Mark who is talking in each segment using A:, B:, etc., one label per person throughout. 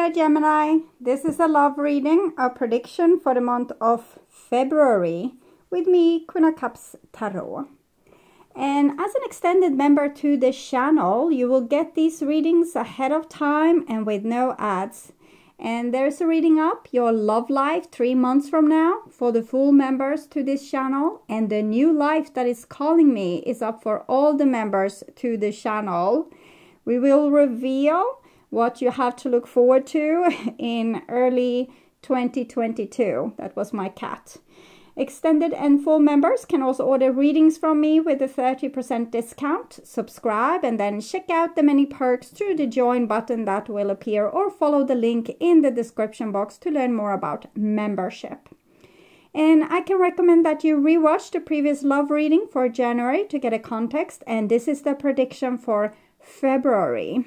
A: there, Gemini. This is a love reading, a prediction for the month of February with me, Queen of Cups Tarot. And as an extended member to this channel, you will get these readings ahead of time and with no ads. And there's a reading up, your love life 3 months from now for the full members to this channel. And the new life that is calling me is up for all the members to the channel. We will reveal what you have to look forward to in early 2022. That was my cat. Extended and full members can also order readings from me with a 30% discount. Subscribe and then check out the many perks through the join button that will appear, or follow the link in the description box to learn more about membership. And I can recommend that you rewatch the previous love reading for January to get a context. And this is the prediction for February.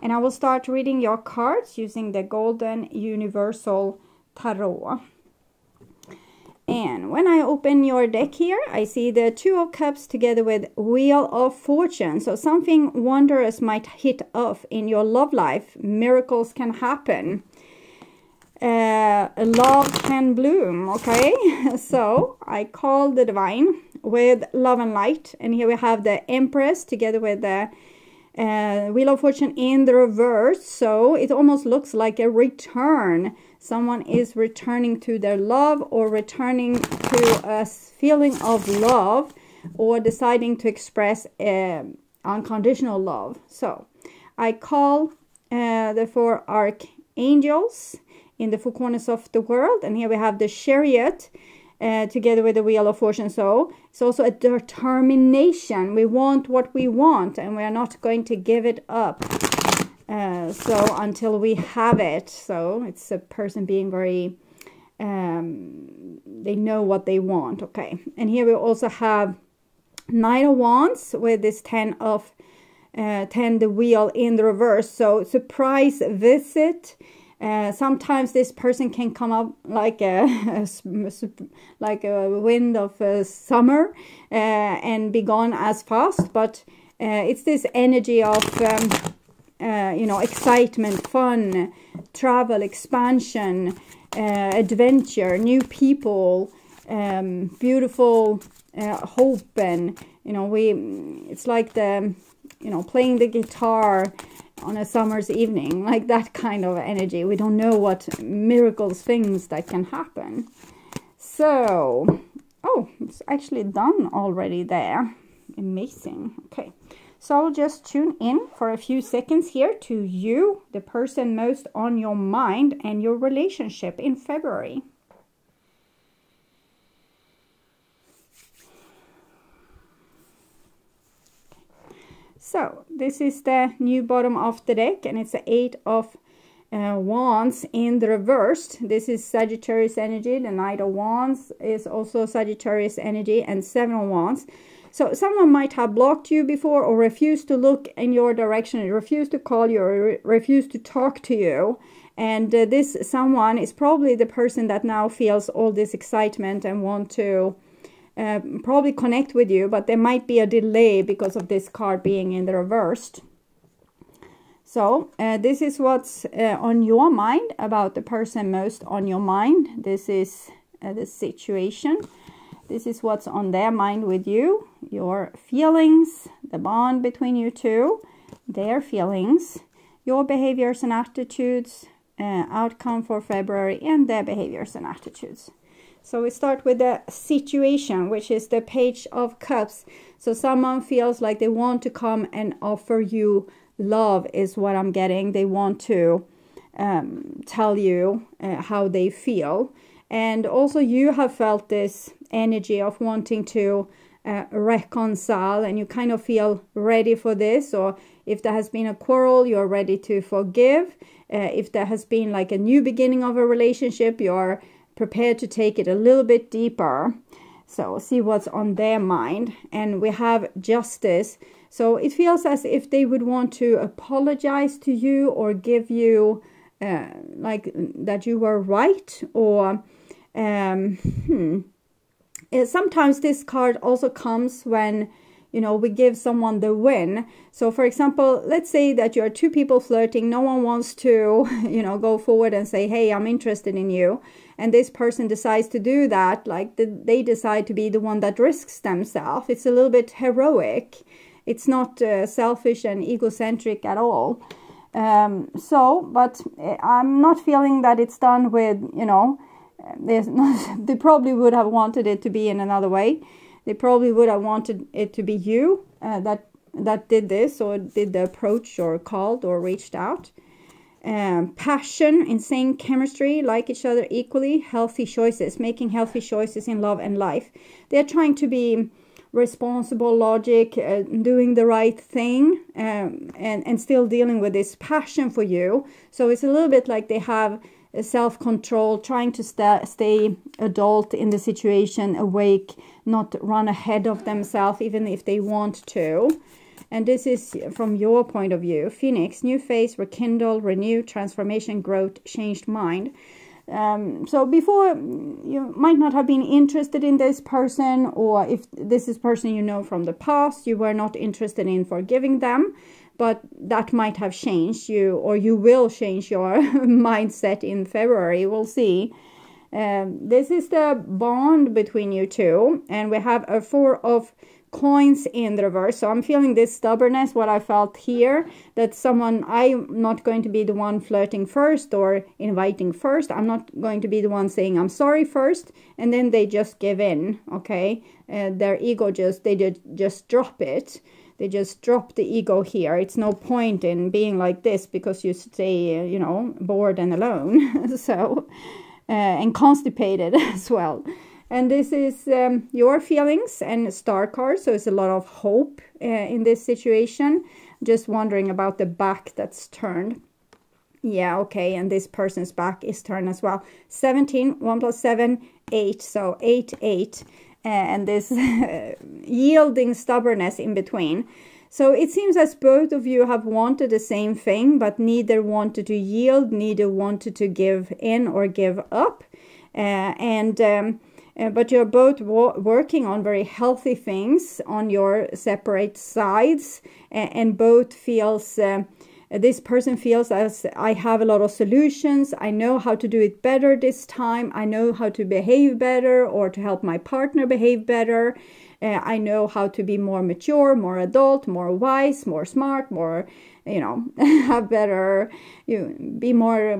A: And I will start reading your cards using the Golden Universal Tarot. And when I open your deck here, I see the Two of Cups together with Wheel of Fortune. So something wondrous might hit off in your love life. Miracles can happen. Love can bloom, okay? So I call the Divine with Love and Light. And here we have the Empress together with the Wheel of Fortune in the reverse. So it almost looks like a return. Someone is returning to their love, or returning to a feeling of love, or deciding to express unconditional love. So I call the 4 archangels in the 4 corners of the world. And here we have the Chariot together with the Wheel of Fortune. So it's also a determination. We want what we want, and we are not going to give it up. So until we have it. So it's a person being very, they know what they want. Okay. And here we also have Knight of Wands with this 10 the wheel in the reverse. So surprise visit. Sometimes this person can come up like a wind of summer and be gone as fast. But it's this energy of you know, excitement, fun, travel, expansion, adventure, new people, beautiful hope. And you know, it's like the, you know, playing the guitar on a summer's evening, like that kind of energy. We don't know what miracles, things that can happen. So, oh, it's actually done already there. Amazing. Okay. So I'll just tune in for a few seconds here to you, the person most on your mind, and your relationship in February. So this is the new bottom of the deck, and it's the 8 of Wands in the reverse. This is Sagittarius energy. The Knight of Wands is also Sagittarius energy, and 7 of Wands. So someone might have blocked you before, or refused to look in your direction, refused to call you, or refused to talk to you. And this someone is probably the person that now feels all this excitement and want to probably connect with you. But there might be a delay because of this card being in the reverse. So this is what's on your mind, about the person most on your mind. This is the situation. This is what's on their mind with you, your feelings, the bond between you two, their feelings, your behaviors and attitudes, outcome for February, and their behaviors and attitudes. So we start with the situation, which is the Page of Cups. So someone feels like they want to come and offer you love, is what I'm getting. They want to tell you how they feel. And also you have felt this energy of wanting to reconcile, and you kind of feel ready for this. Or if there has been a quarrel, you're ready to forgive. If there has been like a new beginning of a relationship, you're prepared to take it a little bit deeper. So see what's on their mind. And we have Justice. So it feels as if they would want to apologize to you, or give you like that you were right, or sometimes this card also comes when you know, we give someone the win. So for example, let's say that you're two people flirting, no one wants to, you know, go forward and say, hey, I'm interested in you. And this person decides to do that, like they decide to be the one that risks themselves. It's a little bit heroic. It's not selfish and egocentric at all. But I'm not feeling that it's done with, you know, they probably would have wanted it to be in another way. They probably would have wanted it to be you that did this, or did the approach, or called, or reached out. Passion, insane chemistry, like each other equally, healthy choices, making healthy choices in love and life. They're trying to be responsible, logic, doing the right thing, and still dealing with this passion for you. So it's a little bit like they have self-control, trying to stay adult in the situation, awake, not run ahead of themselves, even if they want to. And this is from your point of view. Phoenix, new phase, rekindle, renew, transformation, growth, changed mind. So before, you might not have been interested in this person, or if this is person you know from the past, you were not interested in forgiving them, but that might have changed you, or you will change your mindset in February. We'll see. This is the bond between you two, and we have a 4 of coins in the reverse. So I'm feeling this stubbornness, what I felt here, that someone, I'm not going to be the one flirting first or inviting first. I'm not going to be the one saying I'm sorry first, and then they just give in. Okay, their ego they just drop it. They just drop the ego here. It's no point in being like this, because you stay, you know, bored and alone. So and constipated as well. And this is your feelings and star card. So it's a lot of hope in this situation. Just wondering about the back that's turned. Yeah, okay. And this person's back is turned as well. 17, 1 plus 7, 8. So 8, 8. And this yielding stubbornness in between. So it seems as both of you have wanted the same thing, but neither wanted to yield, neither wanted to give in or give up. But you're both working on very healthy things on your separate sides, and both feels, this person feels as I have a lot of solutions. I know how to do it better this time. I know how to behave better, or to help my partner behave better. I know how to be more mature, more adult, more wise, more smart, more, you know, have better, be more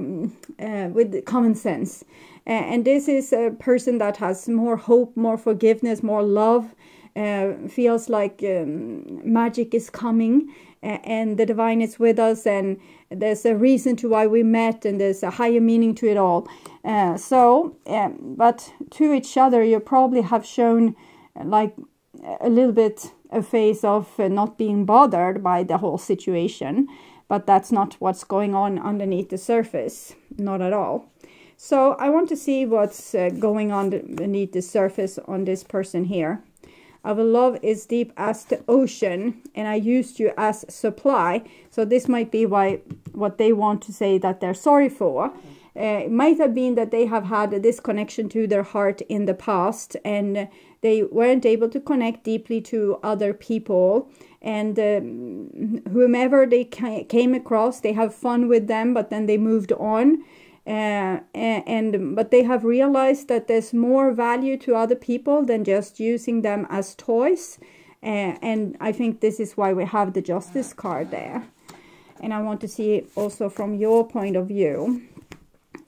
A: with common sense. And this is a person that has more hope, more forgiveness, more love, feels like magic is coming, and the divine is with us, and there's a reason to why we met, and there's a higher meaning to it all. But to each other, you probably have shown like a little bit a face of not being bothered by the whole situation, but that's not what's going on underneath the surface, not at all. So I want to see what's going on beneath the surface on this person here. Our love is deep as the ocean, and I used you as supply. So this might be what they want to say that they're sorry for. It might have been that they have had this connection to their heart in the past, and they weren't able to connect deeply to other people. And whomever they came across, they have fun with them, but then they moved on. But they have realized that there's more value to other people than just using them as toys, and I think this is why we have the Justice card there. And I want to see also from your point of view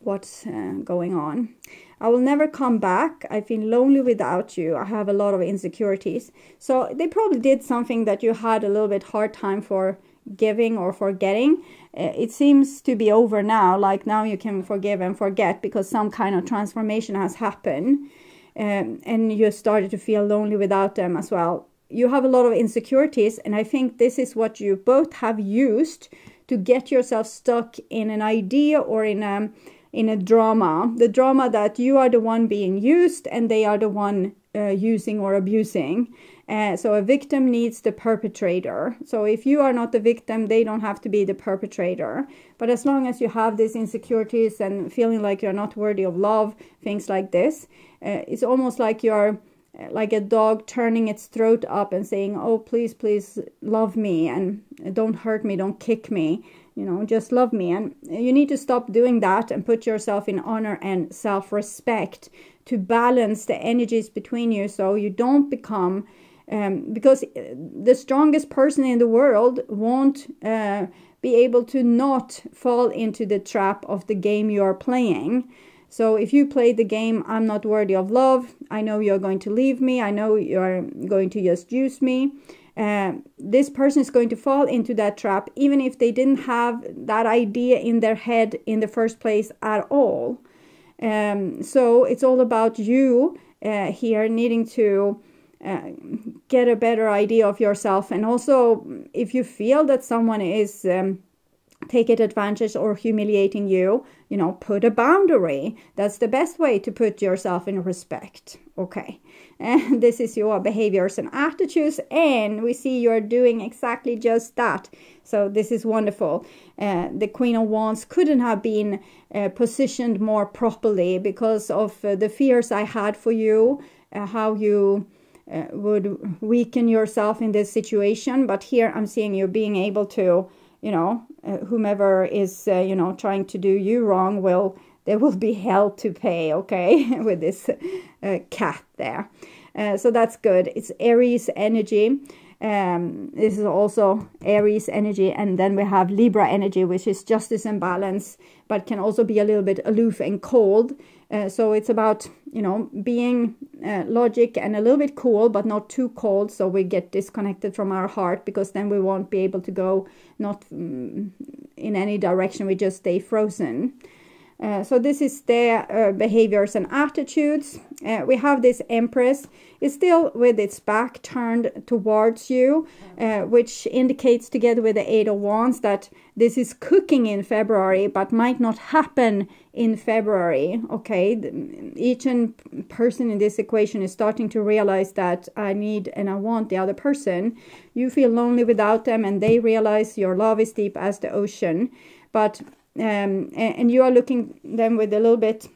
A: what's going on. I will never come back. I feel lonely without you. I have a lot of insecurities. So they probably did something that you had a little bit hard time for giving or forgetting. It seems to be over now, like now you can forgive and forget because some kind of transformation has happened, and you started to feel lonely without them as well. You have a lot of insecurities, and I think this is what you both have used to get yourself stuck in an idea or in a drama. The drama that you are the one being used and they are the one using or abusing. So a victim needs the perpetrator. So if you are not the victim, they don't have to be the perpetrator. But as long as you have these insecurities and feeling like you're not worthy of love, things like this, it's almost like you're like a dog turning its throat up and saying, oh, please, please love me and don't hurt me, don't kick me, you know, just love me. And you need to stop doing that and put yourself in honor and self-respect to balance the energies between you, so you don't become, because the strongest person in the world won't be able to not fall into the trap of the game you are playing. So if you play the game, I'm not worthy of love, I know you're going to leave me, I know you're going to just use me, this person is going to fall into that trap, even if they didn't have that idea in their head in the first place at all. So it's all about you here needing to get a better idea of yourself. And also, if you feel that someone is taking advantage or humiliating you, you know, put a boundary. That's the best way to put yourself in respect. Okay, and this is your behaviors and attitudes, and we see you're doing exactly just that. So this is wonderful. The Queen of Wands couldn't have been positioned more properly because of the fears I had for you, how you would weaken yourself in this situation. But here I'm seeing you being able to, you know, whomever is, you know, trying to do you wrong, there will be hell to pay, okay, with this cat there. So that's good. It's Aries energy. This is also Aries energy. And then we have Libra energy, which is justice and balance, but can also be a little bit aloof and cold. So it's about, you know, being logic and a little bit cool, but not too cold, so we get disconnected from our heart, because then we won't be able to go not in any direction, we just stay frozen. So this is their behaviors and attitudes. We have this Empress. It's still with its back turned towards you, which indicates, together with the Eight of Wands, that this is cooking in February, but might not happen in February. Okay, each person in this equation is starting to realize that I need and I want the other person. You feel lonely without them, and they realize your love is deep as the ocean. But and you are looking them with a little bit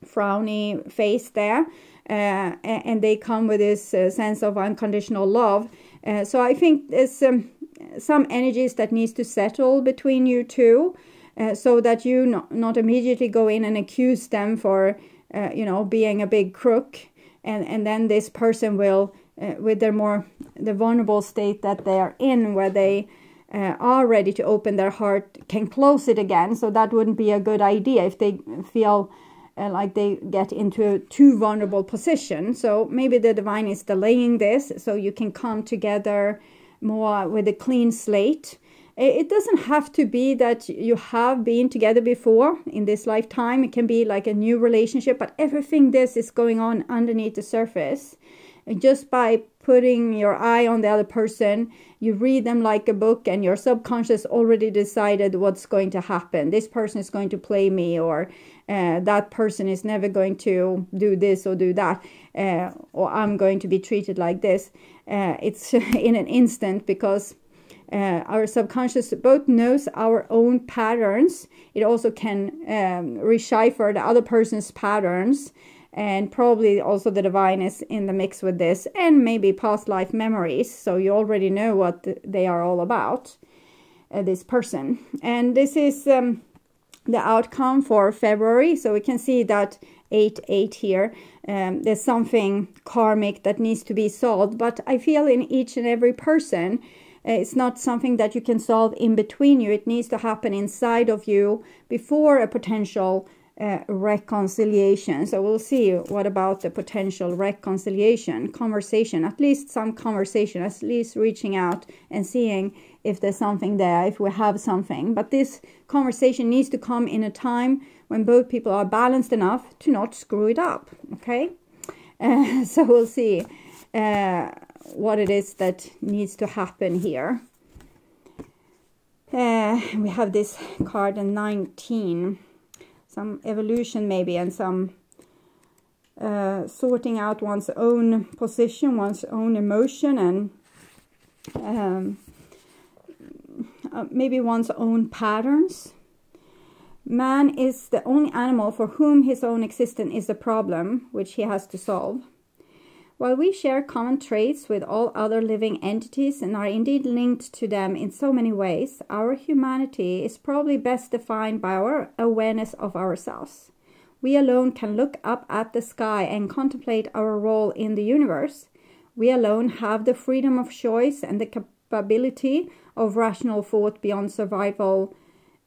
A: frowny face there, and they come with this sense of unconditional love. So I think there's some energies that needs to settle between you two, so that you not immediately go in and accuse them for you know, being a big crook, and then this person will with the vulnerable state that they are in, where they are ready to open their heart, can close it again. So that wouldn't be a good idea if they feel like they get into a too vulnerable position. So maybe the divine is delaying this, so you can come together more with a clean slate. It doesn't have to be that you have been together before in this lifetime. It can be like a new relationship, but everything this is going on underneath the surface. Just by putting your eye on the other person, you read them like a book, and your subconscious already decided what's going to happen. This person is going to play me, or that person is never going to do this or do that, or I'm going to be treated like this. It's in an instant, because our subconscious both knows our own patterns. It also can decipher the other person's patterns. And probably also the divine is in the mix with this, and maybe past life memories. So you already know what they are all about, this person. And this is the outcome for February. So we can see that 8-8 here. There's something karmic that needs to be solved. But I feel in each and every person, it's not something that you can solve in between you. It needs to happen inside of you before a potential reconciliation. So we'll see what about the potential reconciliation, conversation, at least some conversation, at least reaching out and seeing if there's something there, if we have something. But this conversation needs to come in a time when both people are balanced enough to not screw it up. Okay, so we'll see what it is that needs to happen here. We have this card in 19. Some evolution maybe, and some sorting out one's own position, one's own emotion, and maybe one's own patterns. Man is the only animal for whom his own existence is a problem, which he has to solve. While we share common traits with all other living entities and are indeed linked to them in so many ways, our humanity is probably best defined by our awareness of ourselves. We alone can look up at the sky and contemplate our role in the universe. We alone have the freedom of choice and the capability of rational thought beyond survival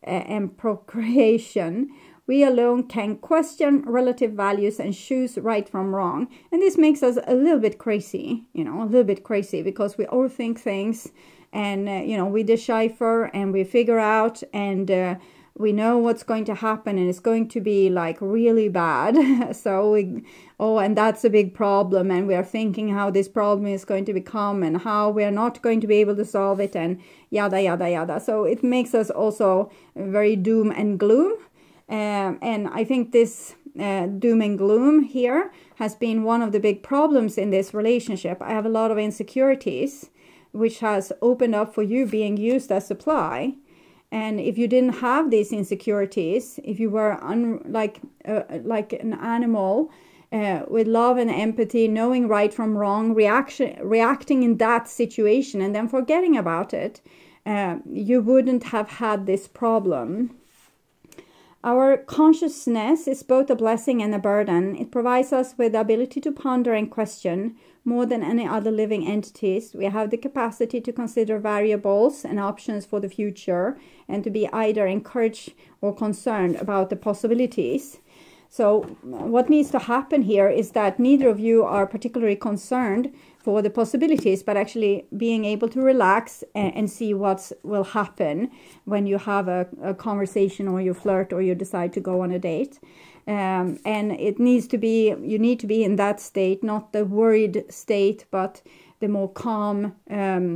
A: and procreation. We alone can question relative values and choose right from wrong. And this makes us a little bit crazy, a little bit crazy, because we overthink things and, we decipher and we figure out and we know what's going to happen and it's going to be like really bad. So and that's a big problem, and we are thinking how this problem is going to become and how we are not going to be able to solve it and yada, yada, yada. So it makes us also very doom and gloom. And I think this doom and gloom here has been one of the big problems in this relationship. I have a lot of insecurities, which has opened up for you being used as supply. And if you didn't have these insecurities, if you were like an animal with love and empathy, knowing right from wrong, reacting in that situation and then forgetting about it, you wouldn't have had this problem. Our consciousness is both a blessing and a burden. It provides us with the ability to ponder and question more than any other living entities. We have the capacity to consider variables and options for the future and to be either encouraged or concerned about the possibilities. So what needs to happen here is that neither of you are particularly concerned for the possibilities, but actually being able to relax and see what will happen when you have a conversation or you flirt or you decide to go on a date. And it needs to be, you need to be in that state, not the worried state, but the more calm,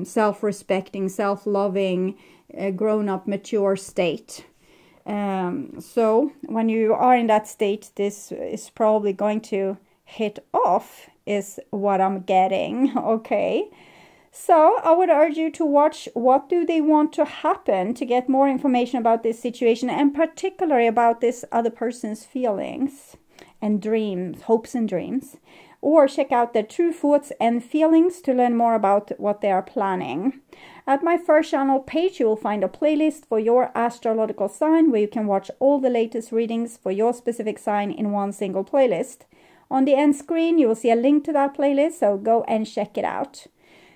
A: self-respecting, self-loving, grown-up, mature state. So when you are in that state, this is probably going to hit off, is what I'm getting. Okay, so I would urge you to watch what do they want to happen to get more information about this situation, and particularly about this other person's feelings and dreams, hopes and dreams, or check out their true thoughts and feelings to learn more about what they are planning. At my first channel page, you will find a playlist for your astrological sign where you can watch all the latest readings for your specific sign in one single playlist. On the end screen, you will see a link to that playlist, so go and check it out.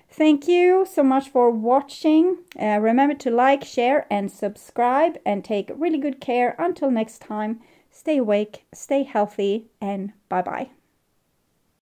A: Thank you so much for watching. Remember to like, share, and subscribe, and take really good care. Until next time, stay awake, stay healthy, and bye-bye.